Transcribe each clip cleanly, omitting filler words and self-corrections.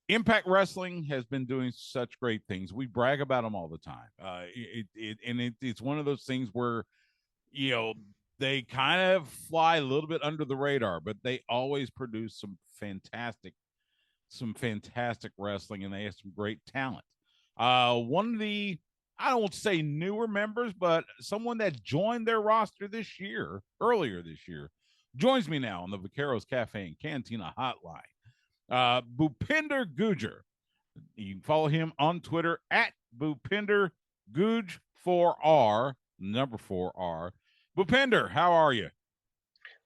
Impact Wrestling has been doing such great things. We brag about them all the time. It's one of those things where you know they kind of fly a little bit under the radar, but they always produce some fantastic wrestling, and they have some great talent. One of the I don't want to say newer members, but someone that joined their roster earlier this year, joins me now on the Vaqueros Cafe and Cantina hotline. Bhupinder Gujjar. You can follow him on Twitter at Bhupinder Guj 4R, number 4R. Bhupinder, how are you?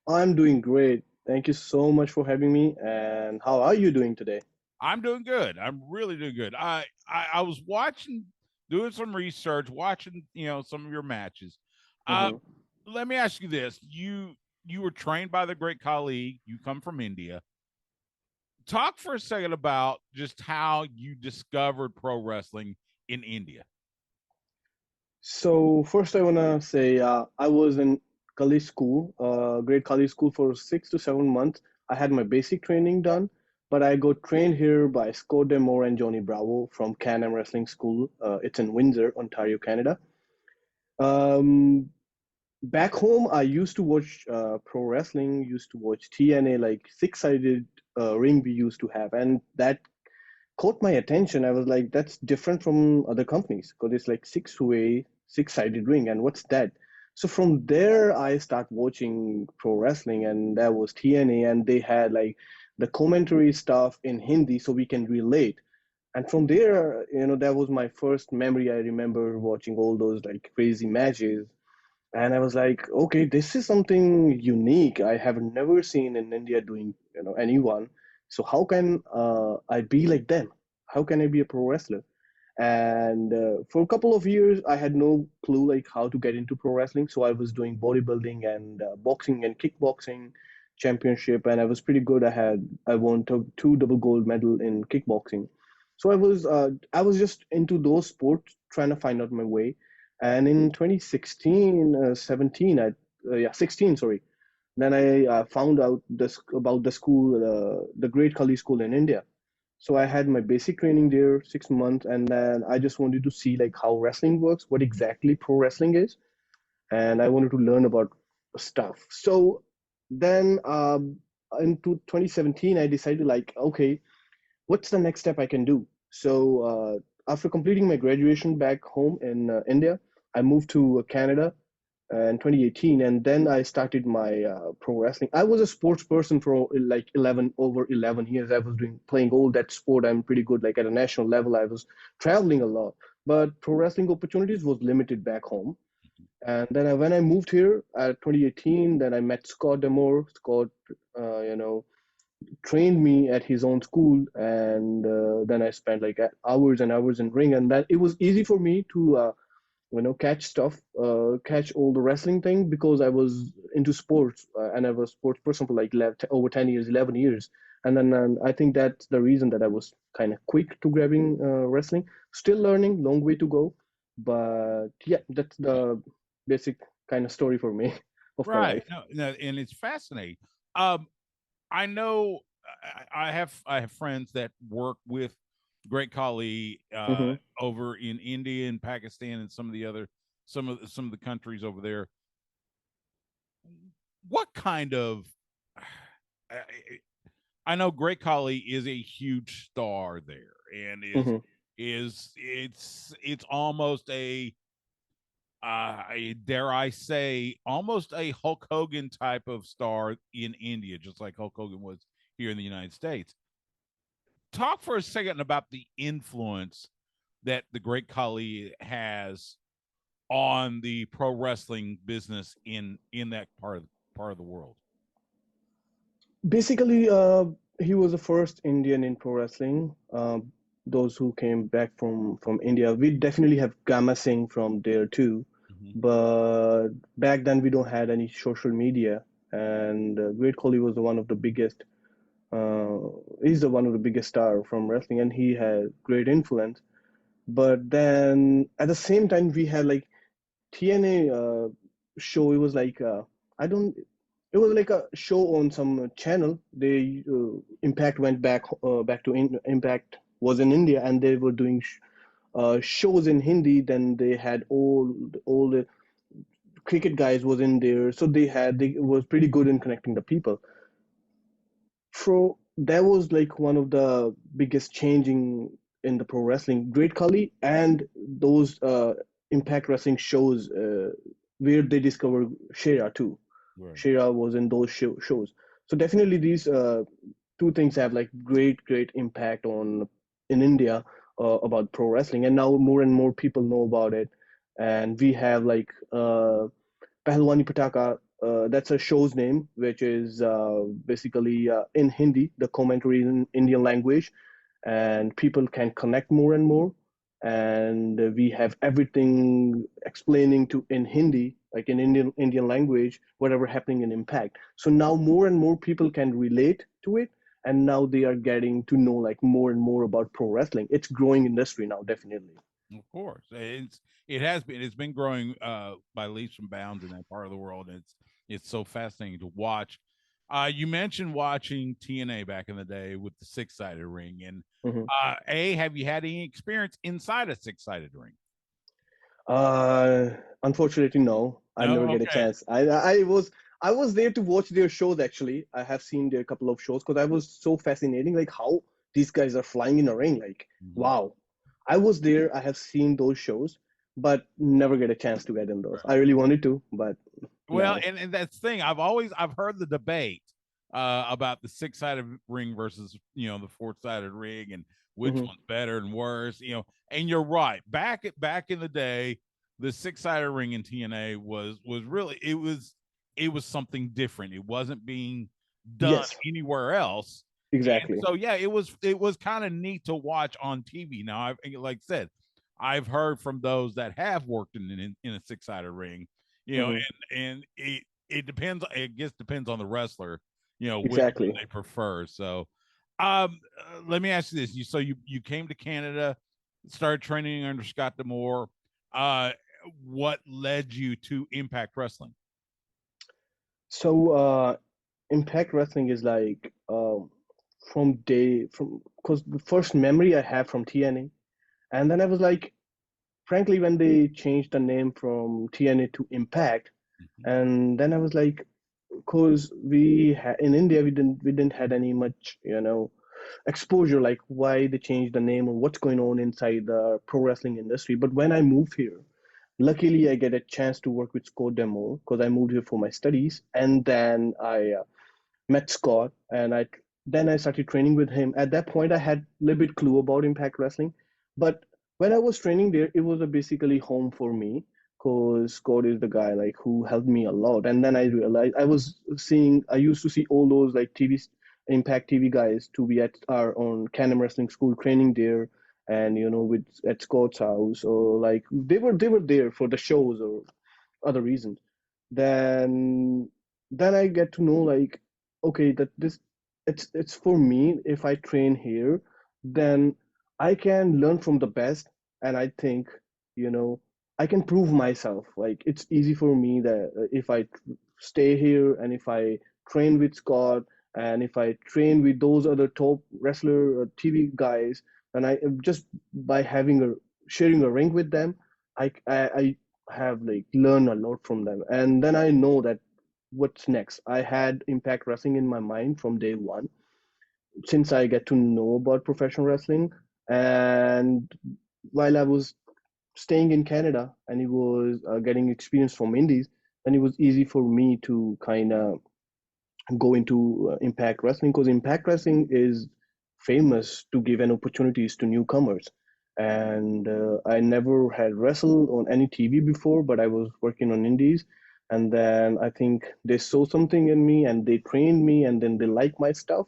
I'm doing great. Thank you so much for having me. And how are you doing today? I'm doing good. I'm really doing good. I was watching, doing some research, watching some of your matches. Uh, hmm Let me ask you this: you were trained by the Great Khali. You come from India. Talk for a second about just how you discovered pro wrestling in India. So first, I wanna say I was in Kali school, Great Kali school for 6 to 7 months. I had my basic training done, but I got trained here by Scott Demore and Johnny Bravo from Can-Am Wrestling School. It's in Windsor, Ontario, Canada. Um, Back home, I used to watch pro wrestling, used to watch TNA, like six-sided ring we used to have, and that caught my attention. I was like, that's different from other companies because it's like six-way, six-sided ring, and what's that? So from there, I start watching pro wrestling, and that was TNA, and they had like the commentary stuff in Hindi, so we can relate. And from there, that was my first memory. I remember watching all those like crazy matches, and I was like, okay, this is something unique. I have never seen in India doing, anyone. So how can I be like them? How can I be a pro wrestler? And for a couple of years, I had no clue like how to get into pro wrestling. So I was doing bodybuilding and boxing and kickboxing championship, and I was pretty good. I won two double gold medal in kickboxing. So I was just into those sports, trying to find out my way. And in 2016, 17, 16, sorry. Then I found out about the school, the Great Khali School in India. So I had my basic training there, 6 months, and then I just wanted to see like how wrestling works, what exactly pro wrestling is, and I wanted to learn about stuff. So then into 2017, I decided like, okay, what's the next step I can do? So after completing my graduation back home in India, I moved to Canada in 2018, and then I started my pro wrestling. I was a sports person for like 11 years. I was doing playing all that sport. I'm pretty good. Like at a national level, I was traveling a lot, but pro wrestling opportunities was limited back home. And then when I moved here at 2018, then I met Scott Demore. Scott, you know, trained me at his own school, and then I spent like hours and hours in ring, and that it was easy for me to catch stuff, catch all the wrestling thing because I was into sports, and I was a sports person for like over 10 years, 11 years. And then I think that's the reason that I was kind of quick to grabbing wrestling. Still learning, long way to go. But yeah, that's the basic kind of story for me of my Right. life. No, no, and it's fascinating. Um, I know I have friends that work with Great Khali hmm over in India and Pakistan and some of the countries over there. What kind of I I know Great Khali is a huge star there and is hmm is it's almost dare I say, almost a Hulk Hogan type of star in India, just like Hulk Hogan was here in the United States. Talk for a second about the influence that the Great Khali has on the pro wrestling business in that part of the world. Basically, he was the first Indian in pro wrestling. Those who came back from India, we definitely have Gama Singh from there too. Mm-hmm. But back then we don't had any social media, and Great Khali was one of the biggest. Uh, he's the one of the biggest star from wrestling, and he had great influence. But then at the same time, we had like TNA show. It was like I don't. it was like a show on some channel. They Impact went back to Impact was in India, and they were doing shows in Hindi. Then they had all the cricket guys was in there, so they was pretty good in connecting the people. So that was like one of the biggest changing in the pro wrestling. Great Khali and those Impact Wrestling shows where they discovered Shera too. Right. Shera was in those shows. So definitely these two things have like great impact on in India about pro wrestling, and now more and more people know about it. And we have like Pahlwani Pataka. That's a show's name, which is basically in Hindi. The commentary is in Indian language, and people can connect more and more. And we have everything explaining to in Hindi, like in Indian language, whatever happening in Impact. So now more and more people can relate to it, and now they are getting to know like more and more about pro wrestling. It's growing industry now, definitely. Of course, it's been growing by leaps and bounds in that part of the world. And it's so fascinating to watch. You mentioned watching TNA back in the day with the six sided ring, and Mhm. have you had any experience inside a six sided ring? Uh, Unfortunately, no. I never No, get a okay. chance. I was there to watch their shows. Actually, I have seen their couple of shows because I was so fascinating, like how these guys are flying in a ring. Like, Mhm. wow. I was there. I have seen those shows, but never get a chance to get in those. I Right. really wanted to, but Well, no. and that's the thing. I've heard the debate about the six sided ring versus the four sided ring and which Hmm. one's better and worse. And you're right. Back in the day, the six sided ring in TNA was really it was something different. It wasn't being done Yes, anywhere else. And exactly. so yeah, it was kind of neat to watch on TV. Now, I've like I said, I've heard from those that have worked in a six sided ring, Hmm. and it depends. I guess depends on the wrestler, which one Exactly. they prefer. So, let me ask you this: you came to Canada, started training under Scott Demore. Uh, what led you to Impact Wrestling? So, Impact Wrestling is like from because the first memory I have from TNA, and then I was like, frankly, when they changed the name from TNA to Impact, Mhm. and then I was like, because in India we didn't had any much exposure like why they changed the name or what's going on inside the pro wrestling industry. But when I moved here, luckily I get a chance to work with Scott Demo because I moved here for my studies, and then I met Scott, and I started training with him. At that point, I had a little bit clue about Impact Wrestling, but when I was training there, it was basically home for me because Scott is the guy like who helped me a lot. And then I realized I used to see all those like Impact TV guys to be at our own Canem Wrestling School training there, and with at Scott's house, or like they were there for the shows or other reasons. Then then I get to know like, okay, that this it's for me. If I train here, then I can learn from the best, and I think you know I can prove myself. Like it's easy for me that if I stay here and if I train with Scott and if I train with those other top wrestler TV guys, and I just by having a sharing a ring with them, I have like learned a lot from them, and then I know that what's next. I had Impact Wrestling in my mind from day one since I get to know about professional wrestling. And while I was staying in Canada and it was getting experience from indies, then it was easy for me to kind of go into Impact Wrestling because Impact Wrestling is famous to give an opportunities to newcomers. And I never had wrestled on any TV before, but I was working on indies. And then I think they saw something in me and they trained me and then they like my stuff.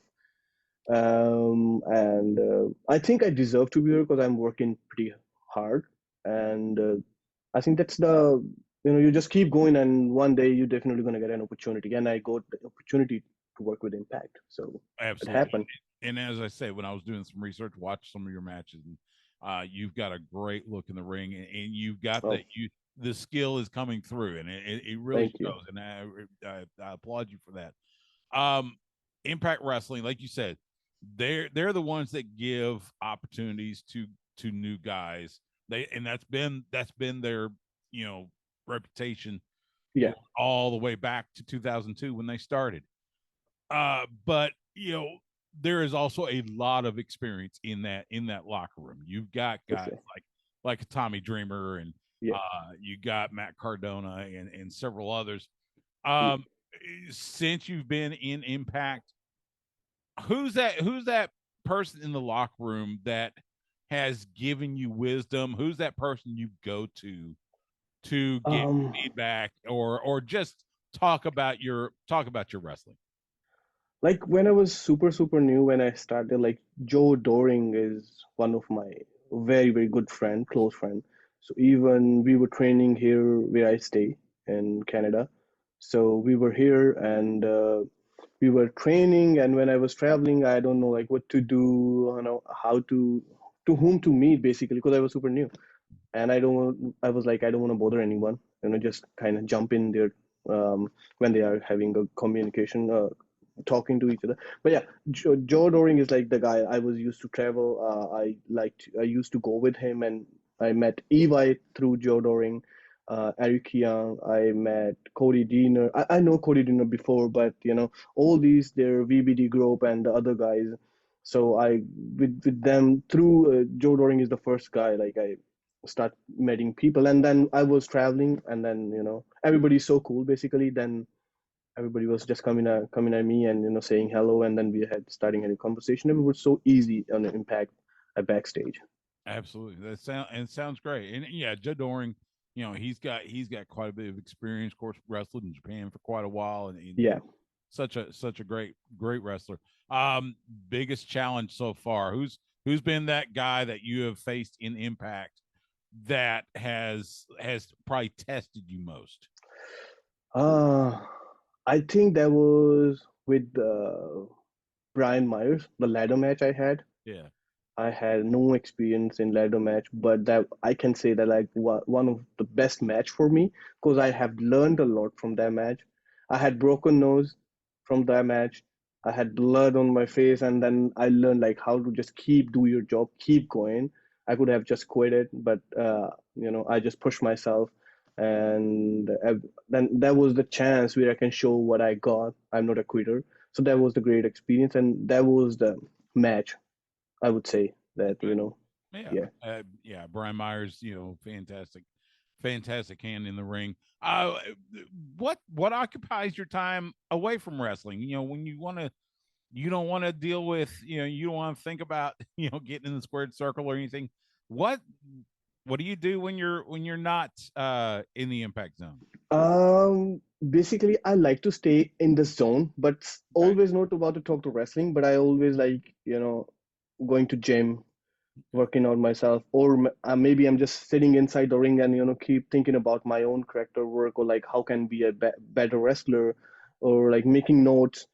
And I think I deserve to be here because I'm working pretty hard. And I think that's you just keep going, and one day you're definitely going to get an opportunity. And I got the opportunity to work with Impact. So it Absolutely. happened. And as I said, when I was doing some research, watch some of your matches, and you've got a great look in the ring, and you've got that Oh, the skill is coming through, and it really Thank you. shows. And I applaud you for that. Um, Impact Wrestling, like you said, they're the ones that give opportunities to new guys. That's been their reputation Yeah, all the way back to 2002 when they started. But there is also a lot of experience in that locker room. You've got for guys sure. like Tommy Dreamer, and Yeah. you got Matt Cardona, and several others. Yeah. Um, since you've been in Impact, who's that person in the locker room that has given you wisdom? Who's that person you go to get Um, feedback, or just talk about your wrestling? like when I was super new when I started, like Joe Doring is one of my very good friend, close friend. So even we were training here where I stay in Canada. So we were here and we were training, and when I was traveling, I don't know like what to do, how to whom to meet basically because I was super new. And I was like, I don't want to bother anyone, just kind of jump in there when they are having a communication, talking to each other. But yeah, Joe Doring is like the guy I was used to travel. I used to go with him, and I met Evi through Joe Doring, Eric Young. I met Cody Diener. I know Cody Diener before, but all these, their VBD group and the other guys. So I with them through Joe Doring is the first guy like I start meeting people, and then I was traveling, and then everybody's so cool basically. Then everybody was just coming at me and saying hello, and then we had starting a conversation. It was so easy on the impact at backstage. Absolutely. It sounds great. And yeah, Joe Doring, he's got quite a bit of experience, of course, wrestled in Japan for quite a while, and Yeah. such a great wrestler. Um, Biggest challenge so far. Who's been that guy that you have faced in Impact that has probably tested you most? uh I think that was with Brian Myers, the ladder match I had. Yeah. I had no experience in ladder match, but that I can say that like one of the best match for me because I have learned a lot from that match. I had broken nose from that match. I had blood on my face, and then I learned like how to just keep do your job, keep going. I could have just quit it, but I just pushed myself, and then that was the chance where I can show what I got. I'm not a quitter, so that was the great experience, and that was the match I would say that, Okay. Yeah. yeah. Yeah. Brian Myers, fantastic hand in the ring. What occupies your time away from wrestling? When you don't want to deal with, you don't want to think about, getting in the squared circle or anything. What what do you do when you're not in the impact zone? Basically, I like to stay in the zone, but Okay. always not about to talk to wrestling. But I always like, going to gym, Okay. working on myself, or maybe I'm just sitting inside the ring and keep thinking about my own character work or like how can be a better wrestler, or like making notes.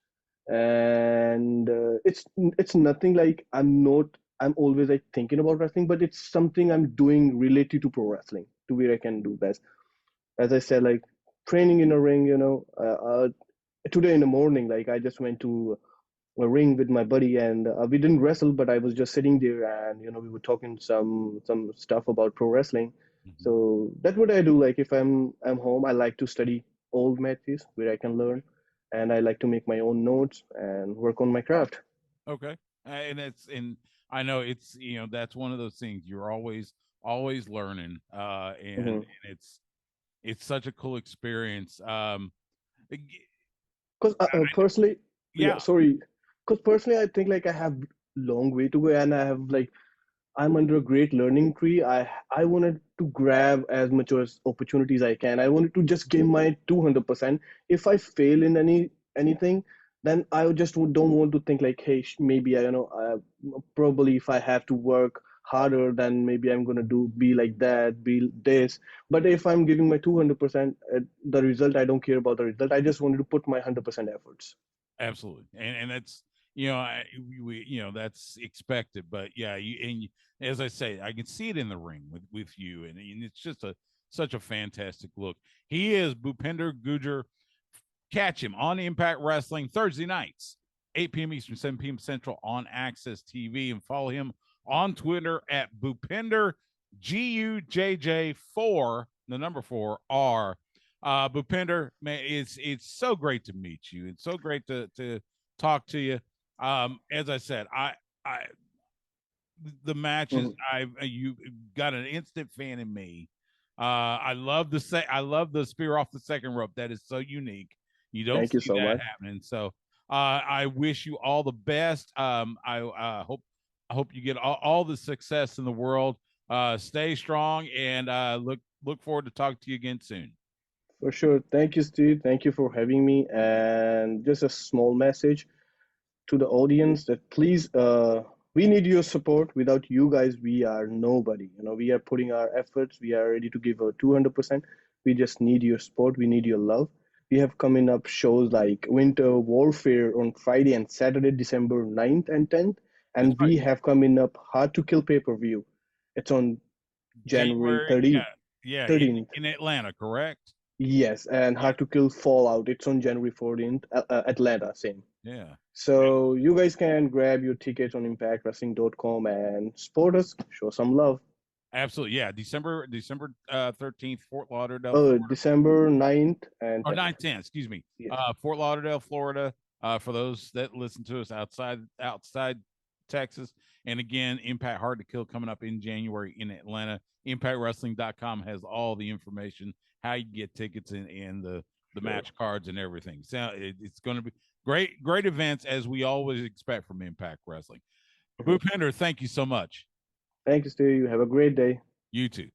And it's nothing like I'm always like thinking about wrestling, but it's something I'm doing related to pro wrestling to where I can do best. As I said, like training in a ring, today in the morning, like I just went to a ring with my buddy, and we didn't wrestle, but I was just sitting there, and we were talking some stuff about pro wrestling. Mhm. So that's what I do. Like if I'm home, I like to study old matches where I can learn, and I like to make my own notes and work on my craft. Okay. And I know that's one of those things you're always learning, and Mm-hmm. it's such a cool experience. G- Because personally, yeah, yeah. sorry. Because personally, I think like I have long way to go, and I have like I'm under a great learning tree. I wanted to grab as much as opportunities I can. I wanted to just give my 200%. If I fail in anything, then I just don't want to think like, hey, maybe probably if I have to work harder, then maybe I'm gonna be like that, be this. But if I'm giving my 200%, the result I don't care about the result. I just wanted to put my 100% efforts. Absolutely, and that's that's expected, but yeah, as I say, I can see it in the ring with you, and it's just Such a fantastic look. He is Bhupinder Gujjar. Catch him on Impact Wrestling Thursday nights, 8 p.m. Eastern, 7 p.m. Central on Access TV, and follow him on Twitter at Bhupinder GUJJ4, the number 4R. Bhupinder, man, it's so great to meet you. It's so great to talk to you. As I said, I the matches Mhm. you got an instant fan in me. I love the spear off the second rope. That is so unique. You don't Thank you see so that much. happening. So I wish you all the best. I hope you get all the success in the world. Stay strong and look forward to talking to you again soon. For sure. Thank you, Steve. Thank you for having me. And just a small message to the audience that please, we need your support. Without you guys, we are nobody. You know, we are putting our efforts. We are ready to give our 200%. We just need your support. We need your love. We have coming up shows like Winter Warfare on Friday and Saturday, December 9th and 10th. That's And right. we have coming up Hard to Kill pay-per-view. It's on January January, 30th, yeah, 13th. in Atlanta, correct? Yes, and Yeah, Hard to Kill Fallout. It's on January 14th, Atlanta, same. yeah. So you guys can grab your tickets on impactwrestling.com and support us, show some love. Absolutely. Yeah. December 13th, Fort Lauderdale, Oh, Florida. December 9th and Or 10th. 9th, 10th, excuse me. Yes. Fort Lauderdale, Florida. For those that listen to us outside Texas. And again, Impact Hard to Kill coming up in January in Atlanta. ImpactWrestling.com has all the information, how you get tickets and the Sure. match cards and everything. So it's going to be great events as we always expect from Impact Wrestling. Mhm. Bhupinder, thank you so much. Thank you, Steve. You have a great day. You too.